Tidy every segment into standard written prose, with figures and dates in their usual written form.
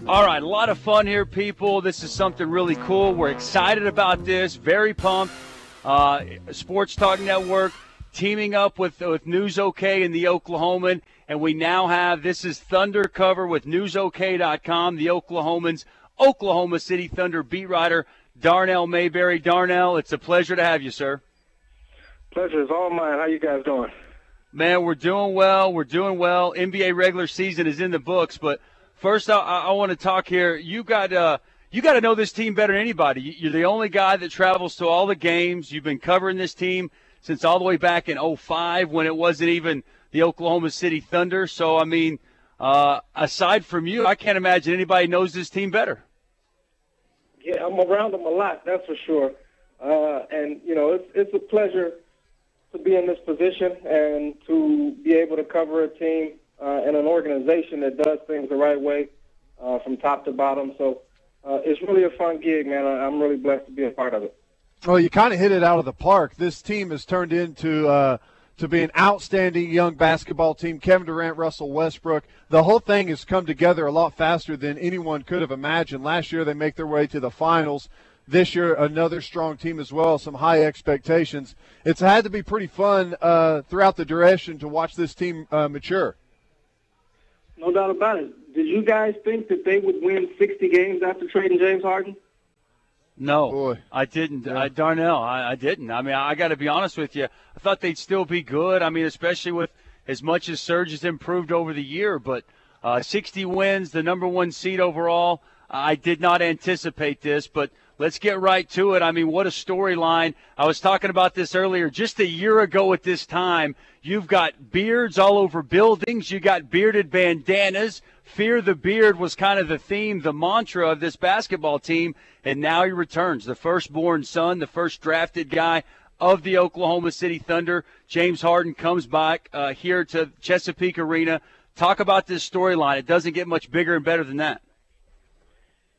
All right, a lot of fun here, people. This is something really cool. We're excited about this. Very pumped. Sports Talk Network teaming up with News OK and the Oklahoman. And we now have, this is Thunder Cover with NewsOK.com, the Oklahoman's Oklahoma City Thunder beat writer, Darnell Mayberry. Darnell, it's a pleasure to have you, sir. Pleasure is all mine. How you guys doing? Man, we're doing well. We're doing well. NBA regular season is in the books, but first I want to talk here. You got to know this team better than anybody. You're the only guy that travels to all the games. You've been covering this team since all the way back in 2005 when it wasn't even the Oklahoma City Thunder. So, I mean, aside from you, I can't imagine anybody knows this team better. Yeah, I'm around them a lot, that's for sure. And, you know, it's a pleasure to be in this position and to be able to cover a team and an organization that does things the right way from top to bottom. So it's really a fun gig, man. I'm really blessed to be a part of it. Well, you kind of hit it out of the park. This team has turned into to be an outstanding young basketball team. Kevin Durant, Russell Westbrook. The whole thing has come together a lot faster than anyone could have imagined. Last year they make their way to the finals. This year, another strong team as well, some high expectations. It's had to be pretty fun throughout the duration to watch this team mature. No doubt about it. Did you guys think that they would win 60 games after trading James Harden? No, Boy. I didn't. Yeah. Darnell, I didn't. I mean, I got to be honest with you. I thought they'd still be good. I mean, especially with as much as Serge has improved over the year. But 60 wins, the number one seed overall, I did not anticipate this. But let's get right to it. I mean, what a storyline. I was talking about this earlier. Just a year ago at this time, you've got beards all over buildings. You got bearded bandanas. Fear the beard was kind of the theme, the mantra of this basketball team. And now he returns, the firstborn son, the first drafted guy of the Oklahoma City Thunder. James Harden comes back here to Chesapeake Arena. Talk about this storyline. It doesn't get much bigger and better than that.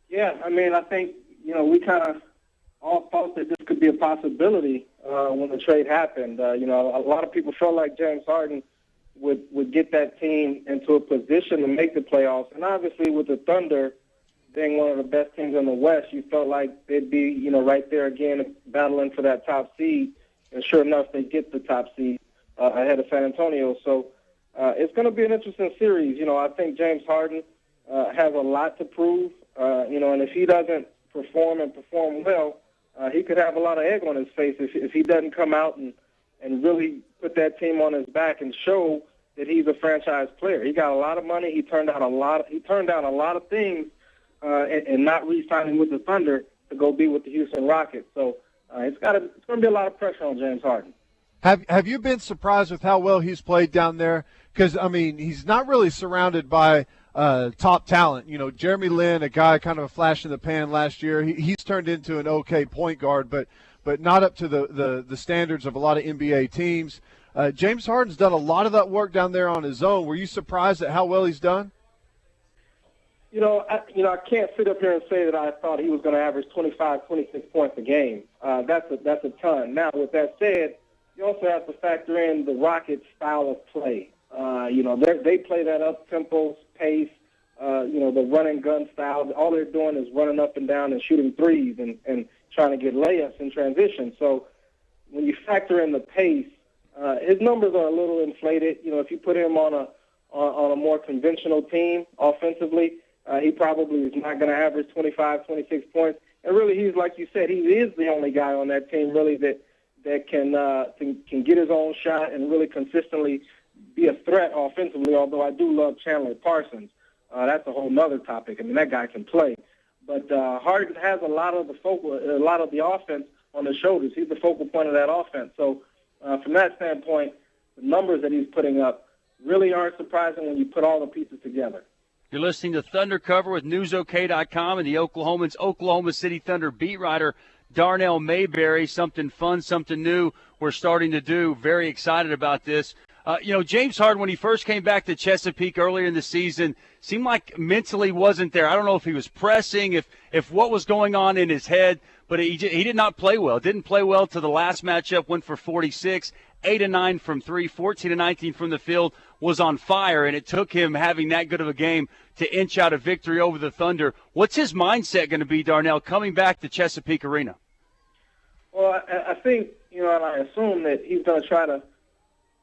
Yeah, I mean, I think, you know, we kind of all thought that this could be a possibility when the trade happened. You know, a lot of people felt like James Harden would get that team into a position to make the playoffs. And obviously with the Thunder being one of the best teams in the West, you felt like they'd be, you know, right there again battling for that top seed. And sure enough, they get the top seed ahead of San Antonio. So it's going to be an interesting series. You know, I think James Harden has a lot to prove. You know, and if he doesn't perform well, he could have a lot of egg on his face if he doesn't come out and really put that team on his back and show that he's a franchise player. He to lot of money. He turned down a lot of things and not re-signing with the Thunder to go be with the Houston Rockets. So it's going to be a lot of pressure on James Harden. Have you been surprised with how well he's played down there? Because, I mean, he's not really surrounded by top talent. You know, Jeremy Lin, a guy kind of a flash in the pan last year, he's turned into an okay point guard, but not up to the standards of a lot of NBA teams. James Harden's done a lot of that work down there on his own. Were you surprised at how well he's done? I can't sit up here and say that I thought he was going to average 25, 26 points a game. That's a ton. Now, with that said, you also have to factor in the Rockets' style of play. They play that up-tempo pace, the run-and-gun style. All they're doing is running up and down and shooting threes and trying to get layups in transition. So when you factor in the pace, his numbers are a little inflated. You know, if you put him on a more conventional team offensively, he probably is not going to average 25, 26 points. And really, he's, like you said, he is the only guy on that team really that can get his own shot and really consistently be a threat offensively, although I do love Chandler Parsons. That's a whole nother topic. I mean, that guy can play. But Harden has a lot of the offense on his shoulders. He's the focal point of that offense. So from that standpoint, the numbers that he's putting up really aren't surprising when you put all the pieces together. You're listening to Thunder Cover with NewsOK.com and the Oklahoman's Oklahoma City Thunder beat writer Darnell Mayberry. Something fun, something new we're starting to do. Very excited about this. James Harden, when he first came back to Chesapeake earlier in the season, seemed like mentally wasn't there. I don't know if he was pressing, if what was going on in his head, but he did not play well. Didn't play well to the last matchup, went for 46, 8 of 9 from 3, 14 of 19 from the field, was on fire, and it took him having that good of a game to inch out a victory over the Thunder. What's his mindset going to be, Darnell, coming back to Chesapeake Arena? Well, I think, and I assume that he's going to try to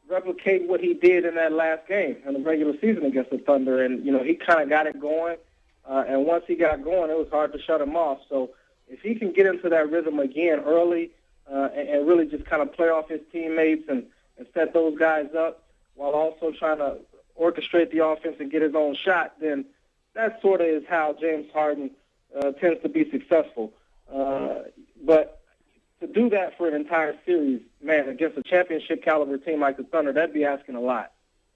replicate what he did in that last game in the regular season against the Thunder. And, he kind of got it going. And once he got going, it was hard to shut him off. So if he can get into that rhythm again early and really just kind of play off his teammates and set those guys up while also trying to orchestrate the offense and get his own shot, then that sort of is how James Harden tends to be successful. But to do that for an entire series, man, against a championship caliber team like the Thunder, that'd be asking a lot.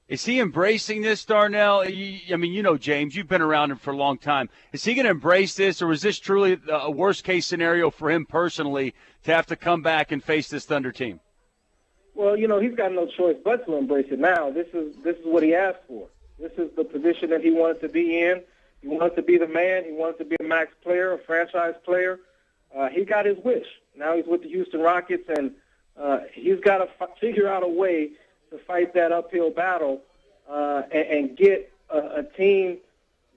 Is he embracing this, Darnell? James, you've been around him for a long time. Is he going to embrace this, or is this truly a worst-case scenario for him personally to have to come back and face this Thunder team? Well, he's got no choice but to embrace it now. This is what he asked for. This is the position that he wanted to be in. He wanted to be the man. He wanted to be a max player, a franchise player. He got his wish. Now he's with the Houston Rockets, and he's got to figure out a way to fight that uphill battle and get a team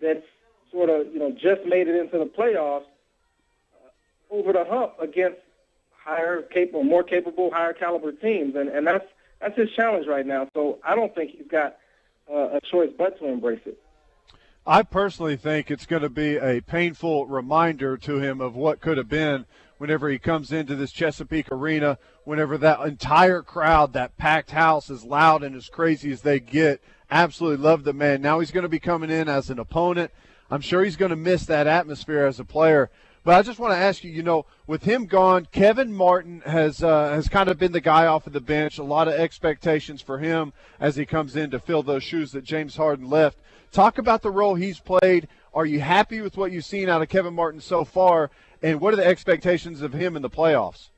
that's sort of, just made it into the playoffs over the hump against more capable, higher caliber teams. And that's his challenge right now. So I don't think he's got a choice but to embrace it. I personally think it's going to be a painful reminder to him of what could have been whenever he comes into this Chesapeake Arena, whenever that entire crowd, that packed house, as loud and as crazy as they get. Absolutely love the man. Now he's going to be coming in as an opponent. I'm sure he's going to miss that atmosphere as a player. But I just want to ask you, with him gone, Kevin Martin has kind of been the guy off of the bench. A lot of expectations for him as he comes in to fill those shoes that James Harden left. Talk about the role he's played. Are you happy with what you've seen out of Kevin Martin so far, and what are the expectations of him in the playoffs?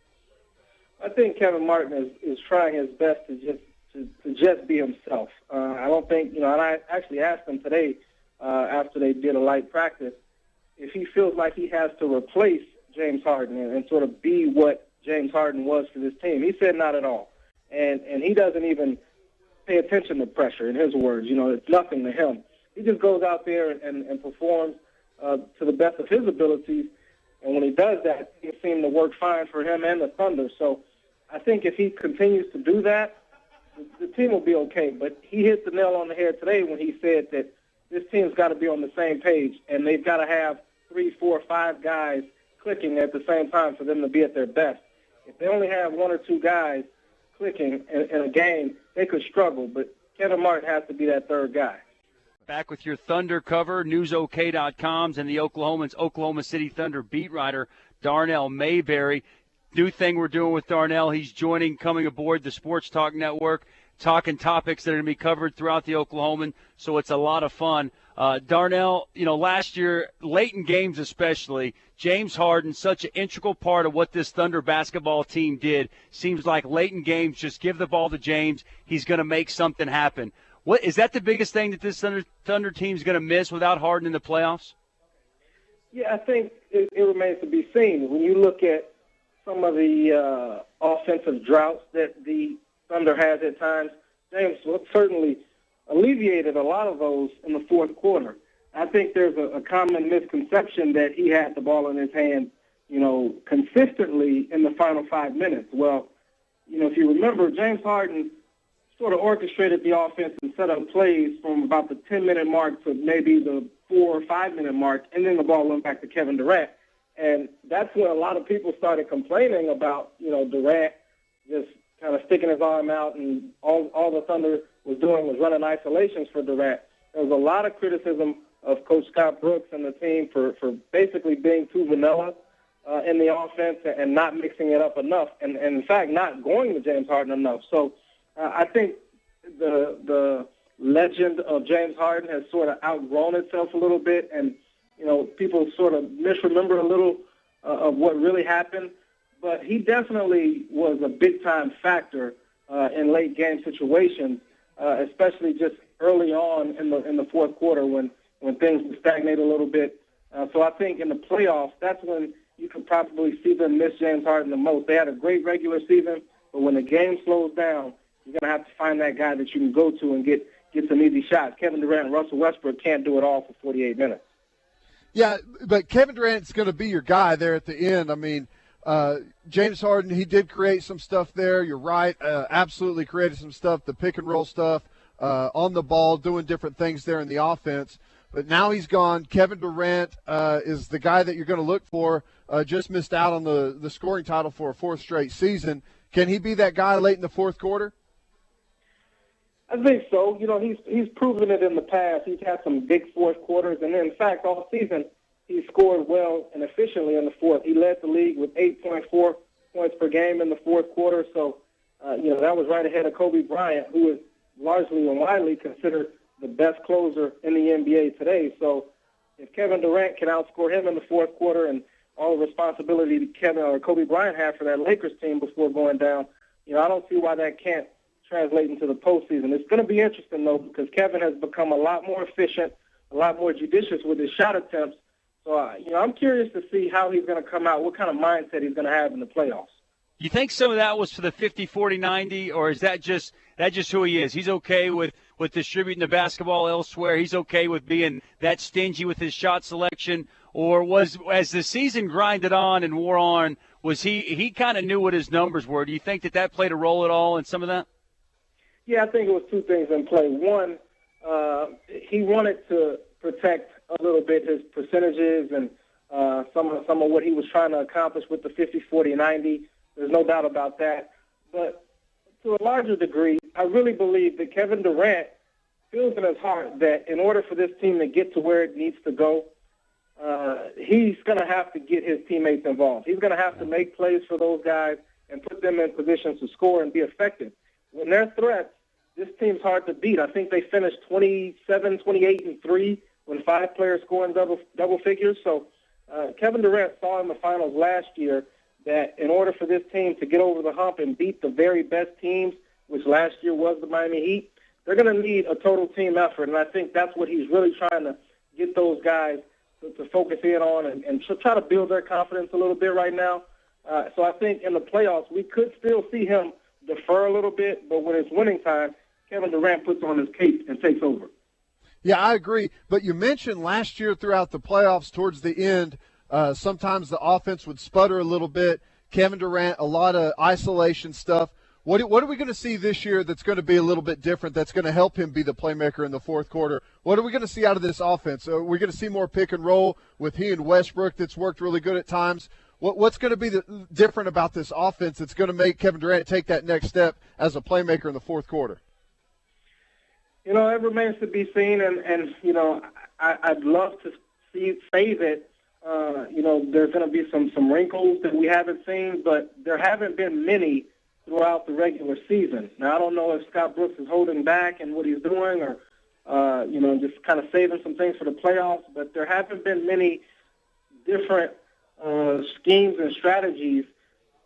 I think Kevin Martin is trying his best to just be himself. I don't think, and I actually asked him today after they did a light practice if he feels like he has to replace James Harden and sort of be what James Harden was for this team. He said not at all. And he doesn't even pay attention to pressure, in his words. It's nothing to him. He just goes out there and performs to the best of his abilities. And when he does that, it seems to work fine for him and the Thunder. So I think if he continues to do that, the team will be okay. But he hit the nail on the head today when he said that this team's got to be on the same page, and they've got to have 3, 4, 5 guys clicking at the same time for them to be at their best. If they only have 1 or 2 guys clicking in a game, they could struggle. But Kevin Martin has to be that third guy. Back with your Thunder cover, newsok.com's and the Oklahoman's Oklahoma City Thunder beat writer, Darnell Mayberry. New thing we're doing with Darnell, he's coming aboard the SportsTalk Network, talking topics that are going to be covered throughout the Oklahoman, so it's a lot of fun. Darnell, last year, late in games especially, James Harden, such an integral part of what this Thunder basketball team did. Seems like late in games, just give the ball to James. He's going to make something happen. What is that the biggest thing that this Thunder team is going to miss without Harden in the playoffs? Yeah, I think it remains to be seen. When you look at some of the offensive droughts that the Thunder has at times, James certainly alleviated a lot of those in the fourth quarter. I think there's a common misconception that he had the ball in his hand, consistently in the final 5 minutes. Well, if you remember, James Harden sort of orchestrated the offense and set up plays from about the 10-minute mark to maybe the 4 or 5 minute mark, and then the ball went back to Kevin Durant. And that's when a lot of people started complaining about, Durant just kind of sticking his arm out, and all the Thunder was doing was running isolations for Durant. There was a lot of criticism of Coach Scott Brooks and the team for basically being too vanilla in the offense and not mixing it up enough, and in fact not going to James Harden enough. So I think the legend of James Harden has sort of outgrown itself a little bit, and people sort of misremember a little of what really happened. But he definitely was a big-time factor in late-game situations especially just early on in the fourth quarter when things would stagnate a little bit. So I think in the playoffs, that's when you could probably see them miss James Harden the most. They had a great regular season, but when the game slows down, you're going to have to find that guy that you can go to and get some easy shots. Kevin Durant and Russell Westbrook can't do it all for 48 minutes. Yeah, but Kevin Durant's going to be your guy there at the end. I mean, James Harden, he did create some stuff there. You're right. Absolutely created some stuff, the pick-and-roll stuff, on the ball, doing different things there in the offense. But now he's gone. Kevin Durant is the guy that you're going to look for. Just missed out on the scoring title for a fourth straight season. Can he be that guy late in the fourth quarter? I think so. You know, he's proven it in the past. He's had some big fourth quarters, and in fact, all season he scored well and efficiently in the fourth. He led the league with 8.4 points per game in the fourth quarter. So, that was right ahead of Kobe Bryant, who is largely and widely considered the best closer in the NBA today. So, if Kevin Durant can outscore him in the fourth quarter, and all the responsibility that Kevin or Kobe Bryant had for that Lakers team before going down, I don't see why that can't translate into the postseason. It's going to be interesting, though, because Kevin has become a lot more efficient, a lot more judicious with his shot attempts. So, I'm curious to see how he's going to come out, what kind of mindset he's going to have in the playoffs. You think some of that was for the 50, 40, 90, or is that just who he is? He's okay with distributing the basketball elsewhere. He's okay with being that stingy with his shot selection. Or was, as the season grinded on and wore on, was he kind of knew what his numbers were? Do you think that played a role at all in some of that? Yeah, I think it was two things in play. One, he wanted to protect a little bit his percentages and some of what he was trying to accomplish with the 50, 40, 90. There's no doubt about that. But to a larger degree, I really believe that Kevin Durant feels in his heart that in order for this team to get to where it needs to go, he's going to have to get his teammates involved. He's going to have to make plays for those guys and put them in positions to score and be effective. When they're threats, this team's hard to beat. I think they finished 27, 28, and 3 when 5 players scoring double figures. So Kevin Durant saw in the finals last year that in order for this team to get over the hump and beat the very best teams, which last year was the Miami Heat, they're going to need a total team effort. And I think that's what he's really trying to get those guys to focus in on and try to build their confidence a little bit right now. So I think in the playoffs, we could still see him defer a little bit, but when it's winning time, Kevin Durant puts on his cape and takes over. Yeah, I agree. But you mentioned last year throughout the playoffs towards the end, sometimes the offense would sputter a little bit. Kevin Durant, a lot of isolation stuff. What are we going to see this year that's going to be a little bit different, that's going to help him be the playmaker in the fourth quarter? What are we going to see out of this offense? Are we going to see more pick and roll with he and Westbrook that's worked really good at times? What's going to be different about this offense that's going to make Kevin Durant take that next step as a playmaker in the fourth quarter? It remains to be seen, and I'd love to say that, there's going to be some wrinkles that we haven't seen, but there haven't been many throughout the regular season. Now, I don't know if Scott Brooks is holding back in what he's doing or, just kind of saving some things for the playoffs, but there haven't been many different schemes and strategies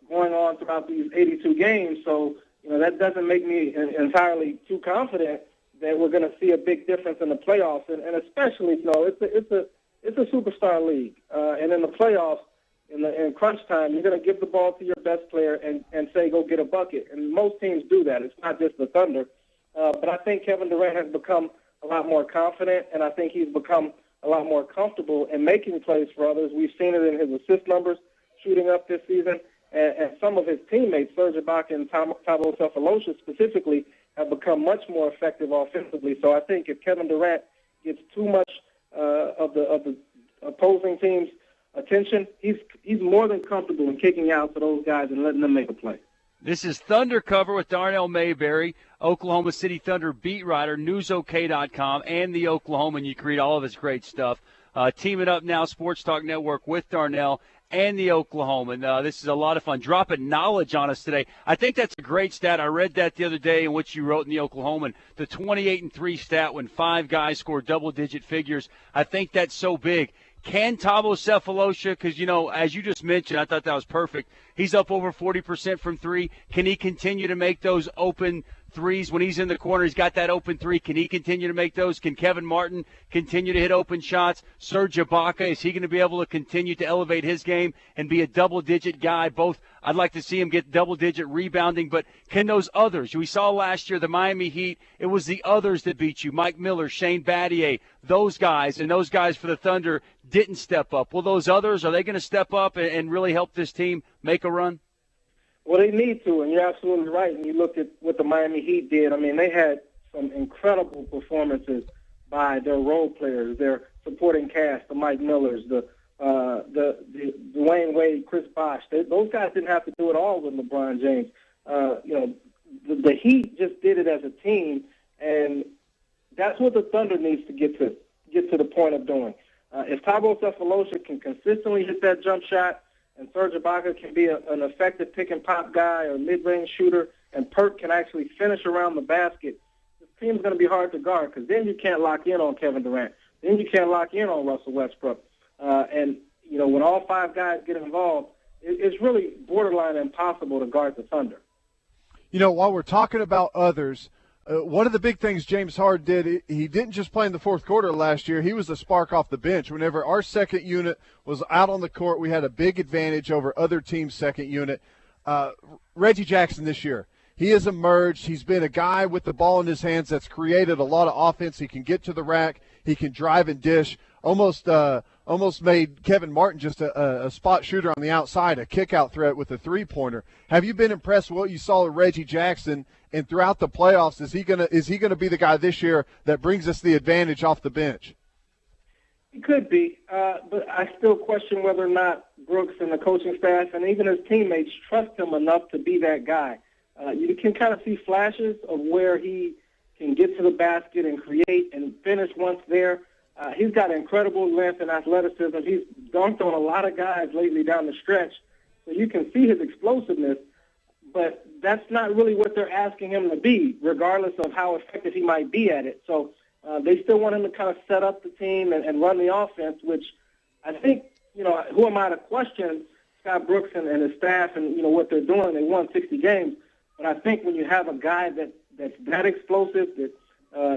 going on throughout these 82 games. So, that doesn't make me entirely too confident that we're going to see a big difference in the playoffs. And especially, it's a superstar league. And in the playoffs, in crunch time, you're going to give the ball to your best player and say, go get a bucket. And most teams do that. It's not just the Thunder. But I think Kevin Durant has become a lot more confident, and I think he's become a lot more comfortable in making plays for others. We've seen it in his assist numbers shooting up this season, and some of his teammates, Serge Ibaka and Thabo Sefolosha specifically, have become much more effective offensively. So I think if Kevin Durant gets too much of the opposing team's attention, he's more than comfortable in kicking out to those guys and letting them make a play. This is Thunder Cover with Darnell Mayberry, Oklahoma City Thunder beat writer, newsok.com, and the Oklahoman. You can read all of his great stuff. Teaming up now, SportsTalk Network with Darnell and the Oklahoman. This is a lot of fun. Dropping knowledge on us today. I think that's a great stat. I read that the other day in which you wrote in the Oklahoman, the 28-3 stat when 5 guys scored double-digit figures. I think that's so big. Can Thabo Sefolosha, because, as you just mentioned, I thought that was perfect. He's up over 40% from 3. Can he continue to make those open threes when he's in the corner. He's got that open three. Can he continue to make those? Can Kevin Martin continue to hit open shots? Serge Ibaka, is he going to be able to continue to elevate his game and be a double-digit guy? Both, I'd like to see him get double-digit rebounding, but can those others? We saw last year the Miami Heat, it was the others that beat you. Mike Miller, Shane Battier, those guys, and those guys for the Thunder didn't step up. Will those others, are they going to step up and really help this team make a run? Well, they need to, and you're absolutely right. And you look at what the Miami Heat did. I mean, they had some incredible performances by their role players, their supporting cast, the Mike Millers, the Dwayne Wade, Chris Bosh. Those guys didn't have to do it all with LeBron James. The Heat just did it as a team, and that's what the Thunder needs to get to the point of doing. If Thabo Sefolosha can consistently hit that jump shot, and Serge Ibaka can be an effective pick-and-pop guy or mid-range shooter, and Perk can actually finish around the basket, this team's going to be hard to guard because then you can't lock in on Kevin Durant. Then you can't lock in on Russell Westbrook. When all five guys get involved, it's really borderline impossible to guard the Thunder. While we're talking about others, one of the big things James Harden did, he didn't just play in the fourth quarter last year. He was the spark off the bench. Whenever our second unit was out on the court, we had a big advantage over other teams' second unit. Reggie Jackson this year, he has emerged. He's been a guy with the ball in his hands that's created a lot of offense. He can get to the rack. He can drive and dish. Almost made Kevin Martin just a spot shooter on the outside, a kick-out threat with a three-pointer. Have you been impressed with what you saw of Reggie Jackson? And throughout the playoffs, is he gonna be the guy this year that brings us the advantage off the bench? He could be, but I still question whether or not Brooks and the coaching staff and even his teammates trust him enough to be that guy. You can kind of see flashes of where he can get to the basket and create and finish once there. He's got incredible length and athleticism. He's dunked on a lot of guys lately down the stretch, so you can see his explosiveness, but that's not really what they're asking him to be, regardless of how effective he might be at it. So they still want him to kind of set up the team and run the offense, which I think, who am I to question Scott Brooks and his staff and, what they're doing? They won 60 games. But I think when you have a guy that's that explosive, that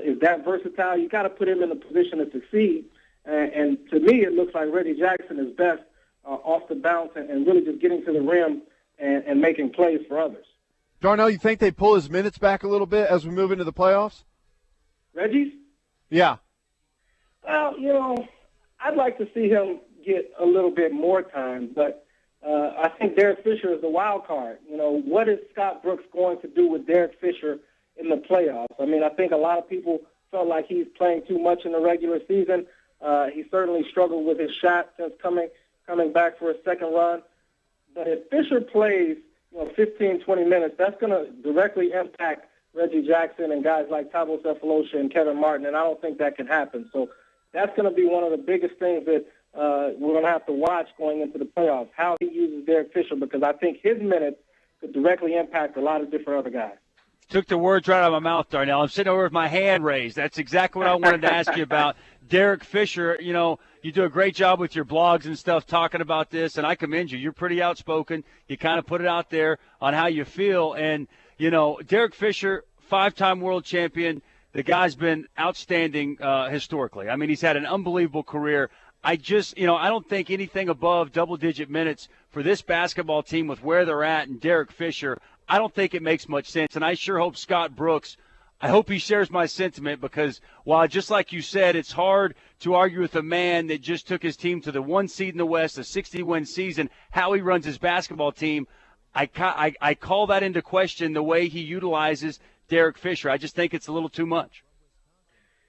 is that versatile, you got to put him in a position to succeed. And to me, it looks like Reggie Jackson is best off the bounce and really just getting to the rim and making plays for others. Darnell, you think they pull his minutes back a little bit as we move into the playoffs? Reggie's? Yeah. Well, I'd like to see him get a little bit more time, but I think Derek Fisher is the wild card. What is Scott Brooks going to do with Derek Fisher in the playoffs? I mean, I think a lot of people felt like he's playing too much in the regular season. He certainly struggled with his shot since coming back for a second run. But if Fisher plays, 15, 20 minutes, that's going to directly impact Reggie Jackson and guys like Thabo Sefolosha and Kevin Martin, and I don't think that can happen. So that's going to be one of the biggest things that we're going to have to watch going into the playoffs, how he uses Derek Fisher, because I think his minutes could directly impact a lot of different other guys. Took the words right out of my mouth, Darnell. I'm sitting over with my hand raised. That's exactly what I wanted to ask you about. Derek Fisher, you do a great job with your blogs and stuff talking about this, and I commend you. You're pretty outspoken. You kind of put it out there on how you feel. And, Derek Fisher, 5-time world champion, the guy's been outstanding historically. I mean, he's had an unbelievable career. I don't think anything above double-digit minutes for this basketball team with where they're at and Derek Fisher, I don't think it makes much sense. And I sure hope Scott Brooks, I hope he shares my sentiment, because while just like you said, it's hard to argue with a man that just took his team to the 1 seed in the West, a 60-win season, how he runs his basketball team, I call that into question the way he utilizes Derek Fisher. I just think it's a little too much.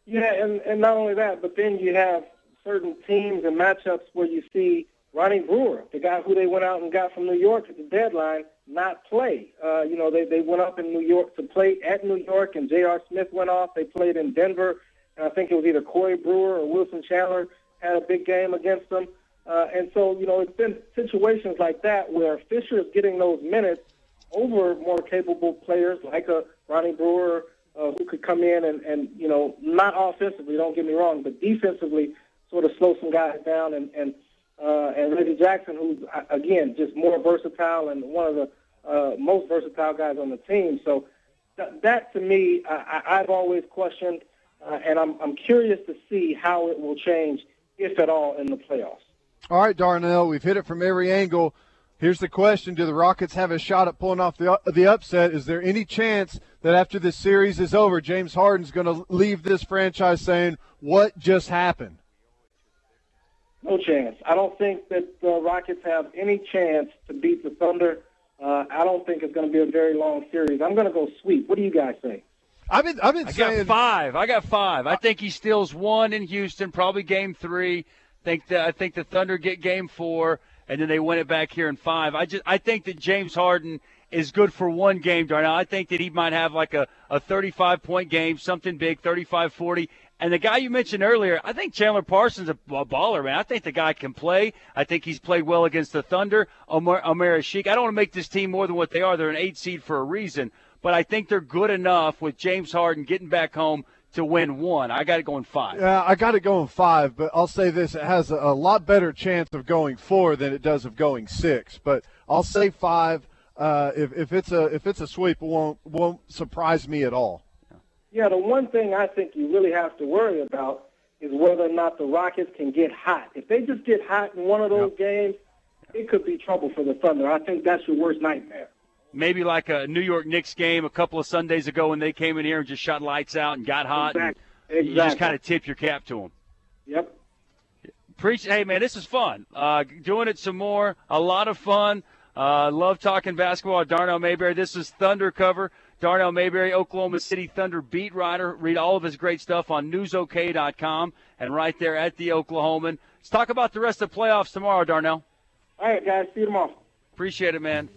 Yeah, and not only that, but then you have certain teams and matchups where you see Ronnie Brewer, the guy who they went out and got from New York at the deadline, not play. They went up in New York to play at New York, and J.R. Smith went off. They played in Denver, and I think it was either Corey Brewer or Wilson Chandler had a big game against them. And so, it's been situations like that where Fisher is getting those minutes over more capable players like a Ronnie Brewer who could come in and not offensively, don't get me wrong, but defensively sort of slow some guys down. And Reggie Jackson, who's, again, just more versatile and one of the most versatile guys on the team. So that to me, I've always questioned, and I'm curious to see how it will change, if at all, in the playoffs. All right, Darnell, we've hit it from every angle. Here's the question. Do the Rockets have a shot at pulling off the upset? Is there any chance that after this series is over, James Harden's going to leave this franchise saying, what just happened? No chance. I don't think that the Rockets have any chance to beat the Thunder. I don't think it's going to be a very long series. I'm going to go sweep. What do you guys say? I've been saying I got five. I think he steals one in Houston, probably game 3. I think the Thunder get game 4, and then they win it back here in 5. I think that James Harden is good for one game, Darnell. I think that he might have like a 35-point game, something big, 35-40. And the guy you mentioned earlier, I think Chandler Parsons is a baller, man. I think the guy can play. I think he's played well against the Thunder. Omer Sheik. I don't want to make this team more than what they are. They're an 8 seed for a reason. But I think they're good enough with James Harden getting back home to win 1. I got it going 5. Yeah, I got it going 5, but I'll say this. It has a lot better chance of going 4 than it does of going 6. But I'll say 5. If it's a sweep, it won't surprise me at all. Yeah, the one thing I think you really have to worry about is whether or not the Rockets can get hot. If they just get hot in one of those games, it could be trouble for the Thunder. I think that's your worst nightmare. Maybe like a New York Knicks game a couple of Sundays ago when they came in here and just shot lights out and got hot. Exactly. And you just kind of tip your cap to them. Yep. Hey, man, this is fun. Doing it some more. A lot of fun. Love talking basketball. Darnell Mayberry. This is Thunder Cover. Darnell Mayberry, Oklahoma City Thunder beat writer. Read all of his great stuff on newsok.com and right there at the Oklahoman. Let's talk about the rest of the playoffs tomorrow, Darnell. All right, guys. See you tomorrow. Appreciate it, man.